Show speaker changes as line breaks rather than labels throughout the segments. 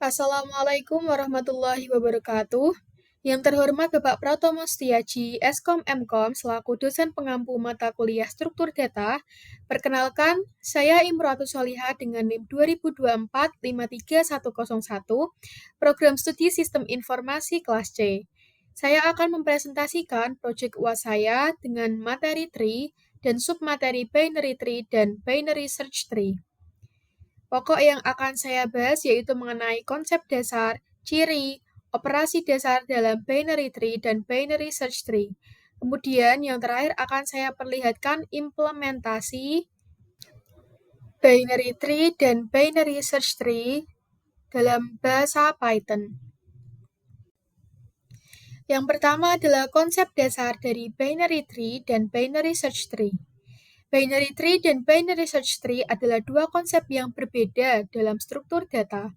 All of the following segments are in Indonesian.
Assalamualaikum warahmatullahi wabarakatuh. Yang terhormat Bapak Pratomo Setiaji, Eskom Mkom, selaku dosen pengampu mata kuliah struktur data. Perkenalkan, saya Imroatus Solihah dengan NIM 2024-53101, Program Studi Sistem Informasi kelas C. Saya akan mempresentasikan proyek UAS saya dengan materi tree dan submateri binary tree dan binary search tree. Pokok yang akan saya bahas yaitu mengenai konsep dasar, ciri, operasi dasar dalam binary tree dan binary search tree. Kemudian yang terakhir akan saya perlihatkan implementasi binary tree dan binary search tree dalam bahasa Python. Yang pertama adalah konsep dasar dari binary tree dan binary search tree. Binary tree dan binary search tree adalah dua konsep yang berbeda dalam struktur data.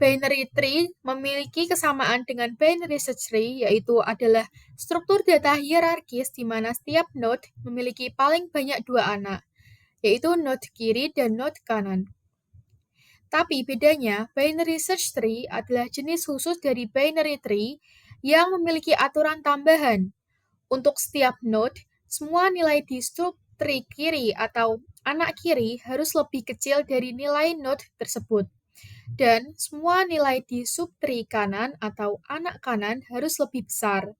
Binary tree memiliki kesamaan dengan binary search tree, yaitu adalah struktur data hierarkis di mana setiap node memiliki paling banyak dua anak, yaitu node kiri dan node kanan. Tapi bedanya, binary search tree adalah jenis khusus dari binary tree yang memiliki aturan tambahan. Untuk setiap node, semua nilai di subtree kiri atau anak kiri harus lebih kecil dari nilai node tersebut. Dan semua nilai di subtree kanan atau anak kanan harus lebih besar.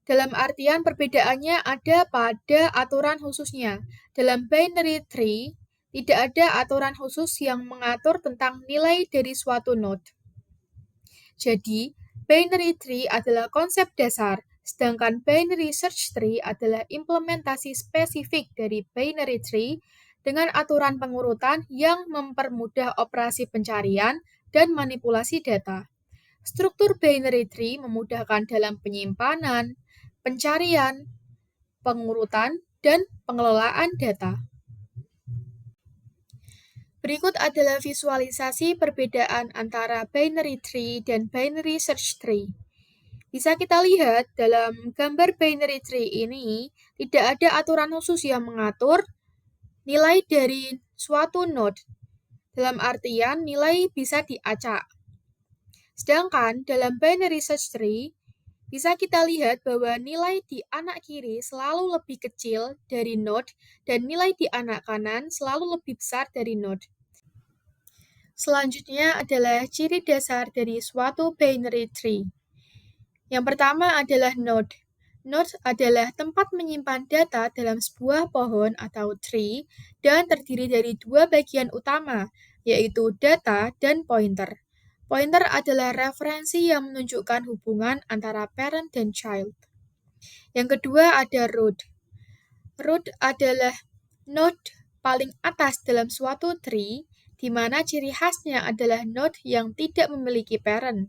Dalam artian perbedaannya ada pada aturan khususnya. Dalam binary tree, tidak ada aturan khusus yang mengatur tentang nilai dari suatu node. Jadi, binary tree adalah konsep dasar, sedangkan binary search tree adalah implementasi spesifik dari binary tree dengan aturan pengurutan yang mempermudah operasi pencarian dan manipulasi data. Struktur binary tree memudahkan dalam penyimpanan, pencarian, pengurutan, dan pengelolaan data. Berikut adalah visualisasi perbedaan antara binary tree dan binary search tree. Bisa kita lihat dalam gambar binary tree ini, tidak ada aturan khusus yang mengatur nilai dari suatu node. Dalam artian, nilai bisa diacak. Sedangkan dalam binary search tree, bisa kita lihat bahwa nilai di anak kiri selalu lebih kecil dari node dan nilai di anak kanan selalu lebih besar dari node. Selanjutnya adalah ciri dasar dari suatu binary tree. Yang pertama adalah node. Node adalah tempat menyimpan data dalam sebuah pohon atau tree dan terdiri dari dua bagian utama, yaitu data dan pointer. Pointer adalah referensi yang menunjukkan hubungan antara parent dan child. Yang kedua ada root. Root adalah node paling atas dalam suatu tree, di mana ciri khasnya adalah node yang tidak memiliki parent.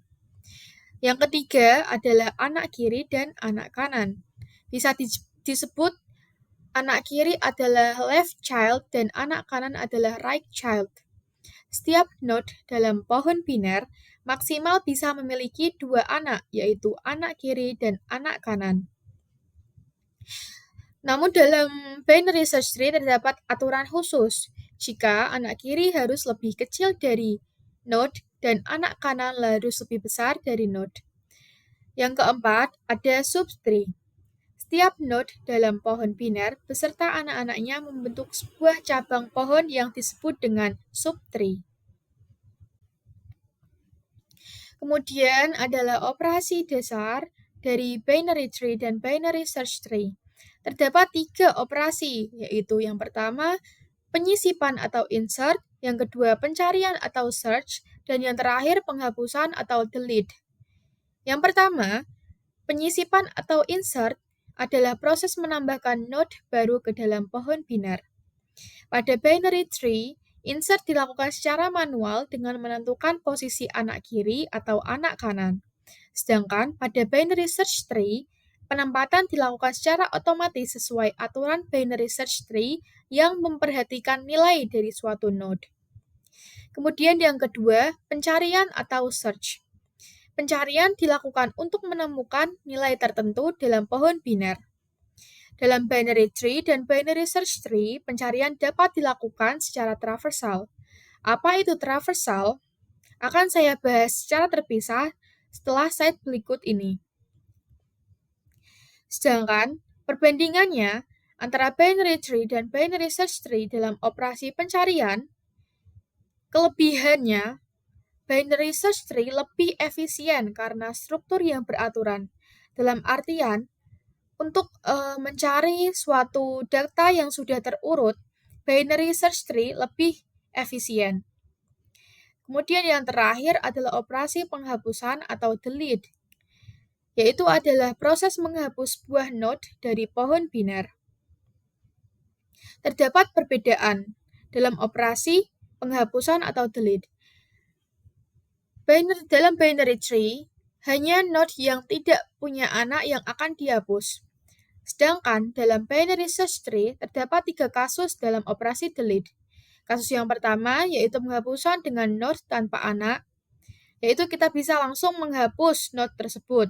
Yang ketiga adalah anak kiri dan anak kanan. Bisa disebut anak kiri adalah left child dan anak kanan adalah right child. Setiap node dalam pohon biner maksimal bisa memiliki dua anak, yaitu anak kiri dan anak kanan. Namun dalam binary search tree terdapat aturan khusus. Jika anak kiri harus lebih kecil dari node dan anak kanan harus lebih besar dari node. Yang keempat, ada subtree. Setiap node dalam pohon biner beserta anak-anaknya membentuk sebuah cabang pohon yang disebut dengan subtree. Kemudian adalah operasi dasar dari binary tree dan binary search tree. Terdapat 3 operasi, yaitu yang pertama, penyisipan atau insert, yang kedua, pencarian atau search, dan yang terakhir, penghapusan atau delete. Yang pertama, penyisipan atau insert adalah proses menambahkan node baru ke dalam pohon biner. Pada binary tree, insert dilakukan secara manual dengan menentukan posisi anak kiri atau anak kanan. Sedangkan pada binary search tree, penempatan dilakukan secara otomatis sesuai aturan binary search tree yang memperhatikan nilai dari suatu node. Kemudian yang kedua, pencarian atau search. Pencarian dilakukan untuk menemukan nilai tertentu dalam pohon biner. Dalam binary tree dan binary search tree, pencarian dapat dilakukan secara traversal. Apa itu traversal? akan saya bahas secara terpisah setelah slide berikut ini. Sedangkan perbandingannya antara binary tree dan binary search tree dalam operasi pencarian, kelebihannya binary search tree lebih efisien karena struktur yang beraturan. Dalam artian, untuk mencari suatu data yang sudah terurut, binary search tree lebih efisien. Kemudian yang terakhir adalah operasi penghapusan atau delete, yaitu adalah proses menghapus buah node dari pohon biner. Terdapat perbedaan dalam operasi penghapusan atau delete. Dalam binary tree, hanya node yang tidak punya anak yang akan dihapus. Sedangkan dalam binary search tree, terdapat 3 kasus dalam operasi delete. Kasus yang pertama yaitu penghapusan dengan node tanpa anak, yaitu kita bisa langsung menghapus node tersebut.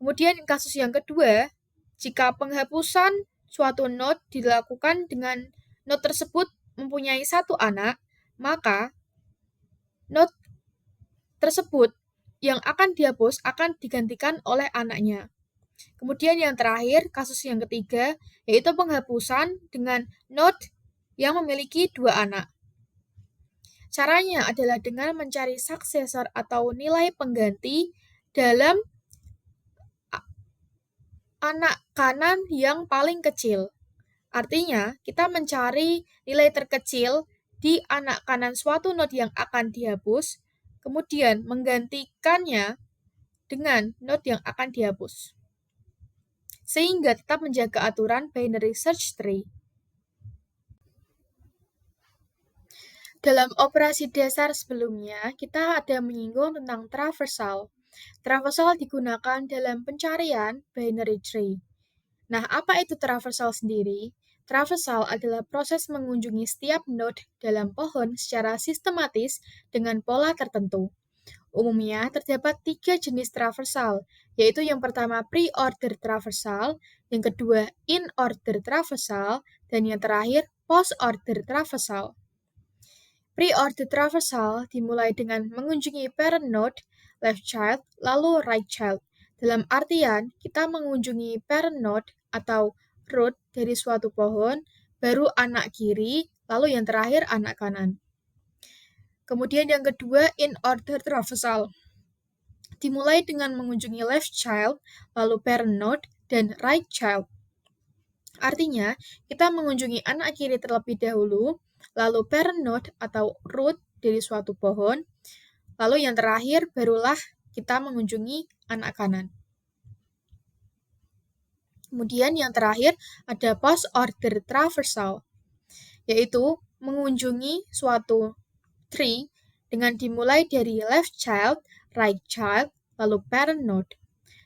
Kemudian kasus yang kedua, jika penghapusan suatu node dilakukan dengan node tersebut mempunyai 1 anak, maka node tersebut yang akan dihapus akan digantikan oleh anaknya. Kemudian yang terakhir, kasus yang ketiga, yaitu penghapusan dengan node yang memiliki 2 anak. Caranya adalah dengan mencari successor atau nilai pengganti dalam anak kanan yang paling kecil. Artinya, kita mencari nilai terkecil di anak kanan suatu node yang akan dihapus, kemudian menggantikannya dengan node yang akan dihapus, sehingga tetap menjaga aturan binary search tree. Dalam operasi dasar sebelumnya, kita ada menyinggung tentang traversal. Traversal digunakan dalam pencarian binary tree. Nah, apa itu traversal sendiri? Traversal adalah proses mengunjungi setiap node dalam pohon secara sistematis dengan pola tertentu. Umumnya terdapat 3 jenis traversal, yaitu yang pertama pre-order traversal, yang kedua in-order traversal, dan yang terakhir post-order traversal. Pre-order traversal dimulai dengan mengunjungi parent node, left child, lalu right child. Dalam artian, kita mengunjungi parent node atau root dari suatu pohon, baru anak kiri, lalu yang terakhir anak kanan. Kemudian yang kedua, in-order traversal. Dimulai dengan mengunjungi left child, lalu parent node, dan right child. Artinya, kita mengunjungi anak kiri terlebih dahulu, lalu parent node atau root dari suatu pohon, lalu yang terakhir barulah kita mengunjungi anak kanan. Kemudian yang terakhir ada post-order traversal, yaitu mengunjungi suatu tree dengan dimulai dari left child, right child, lalu parent node.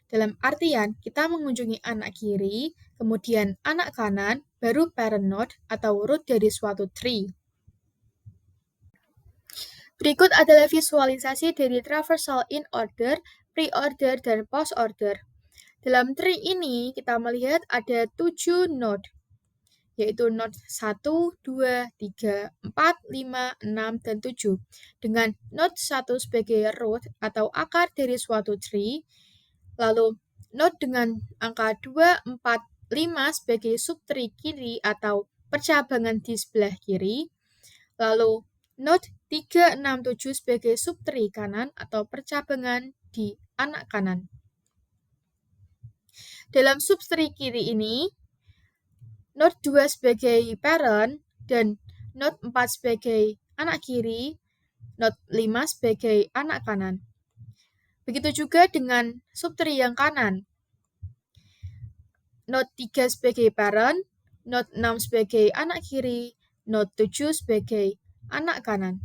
Dalam artian, kita mengunjungi anak kiri, kemudian anak kanan, baru parent node atau root dari suatu tree. Berikut adalah visualisasi dari traversal in order, pre-order, dan post-order. Dalam tree ini, kita melihat ada 7 node, yaitu node 1, 2, 3, 4, 5, 6, dan 7. Dengan node 1 sebagai root atau akar dari suatu tree, lalu node dengan angka 2, 4, 5 sebagai subtree kiri atau percabangan di sebelah kiri, lalu node 3, 6, 7 sebagai subtree kanan atau percabangan di anak kanan. Dalam subtree kiri ini, node 2 sebagai parent dan node 4 sebagai anak kiri, node 5 sebagai anak kanan. Begitu juga dengan subtree yang kanan. Node 3 sebagai parent, node 6 sebagai anak kiri, node 7 sebagai anak kanan.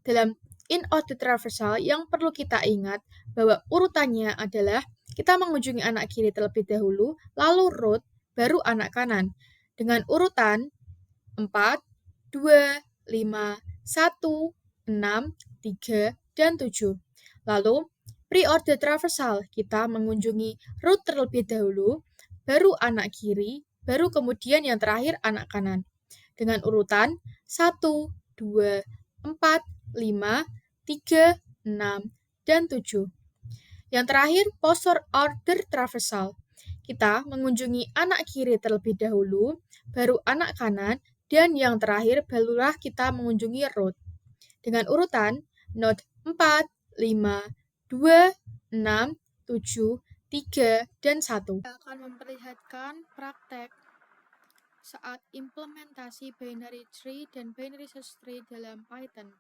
Dalam in-order traversal yang perlu kita ingat bahwa urutannya adalah kita mengunjungi anak kiri terlebih dahulu, lalu root, baru anak kanan. Dengan urutan 4, 2, 5, 1, 6, 3, dan 7. Lalu, pre-order traversal, kita mengunjungi root terlebih dahulu, baru anak kiri, baru kemudian yang terakhir anak kanan. Dengan urutan 1, 2, 4, 5, 3, 6, dan 7. Yang terakhir, posture order traversal. Kita mengunjungi anak kiri terlebih dahulu, baru anak kanan, dan yang terakhir barulah kita mengunjungi root. Dengan urutan note 4, 5, 2, 6, 7, 3, dan 1. Kita akan memperlihatkan praktek saat implementasi binary tree dan binary search tree dalam Python.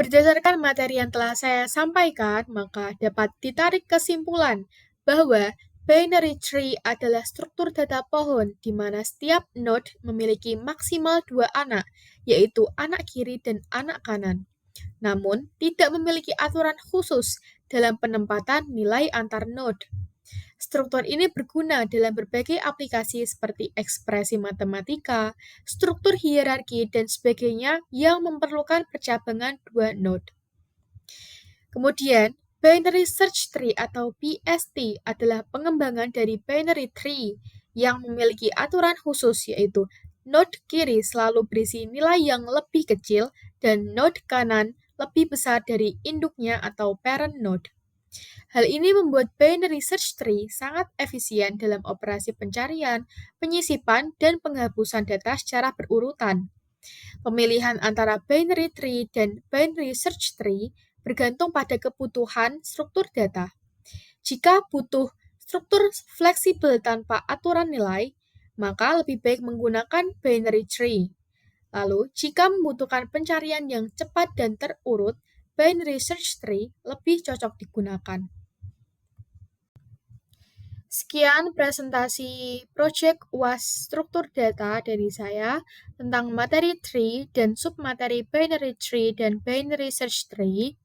Berdasarkan materi yang telah saya sampaikan, maka dapat ditarik kesimpulan bahwa binary tree adalah struktur data pohon di mana setiap node memiliki maksimal dua anak, yaitu anak kiri dan anak kanan. Namun, tidak memiliki aturan khusus dalam penempatan nilai antar node. Struktur ini berguna dalam berbagai aplikasi seperti ekspresi matematika, struktur hierarki, dan sebagainya yang memerlukan percabangan dua node. Kemudian, binary search tree atau BST adalah pengembangan dari binary tree yang memiliki aturan khusus, yaitu node kiri selalu berisi nilai yang lebih kecil dan node kanan lebih besar dari induknya atau parent node. Hal ini membuat binary search tree sangat efisien dalam operasi pencarian, penyisipan, dan penghapusan data secara berurutan. Pemilihan antara binary tree dan binary search tree bergantung pada kebutuhan struktur data. Jika butuh struktur fleksibel tanpa aturan nilai, maka lebih baik menggunakan binary tree. Lalu, jika membutuhkan pencarian yang cepat dan terurut, binary search tree lebih cocok digunakan. Sekian presentasi Project UAS Struktur Data dari saya tentang materi tree dan submateri binary tree dan binary search tree.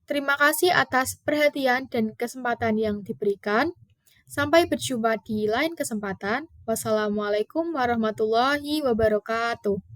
Terima kasih atas perhatian dan kesempatan yang diberikan. Sampai berjumpa di lain kesempatan. Wassalamualaikum warahmatullahi wabarakatuh.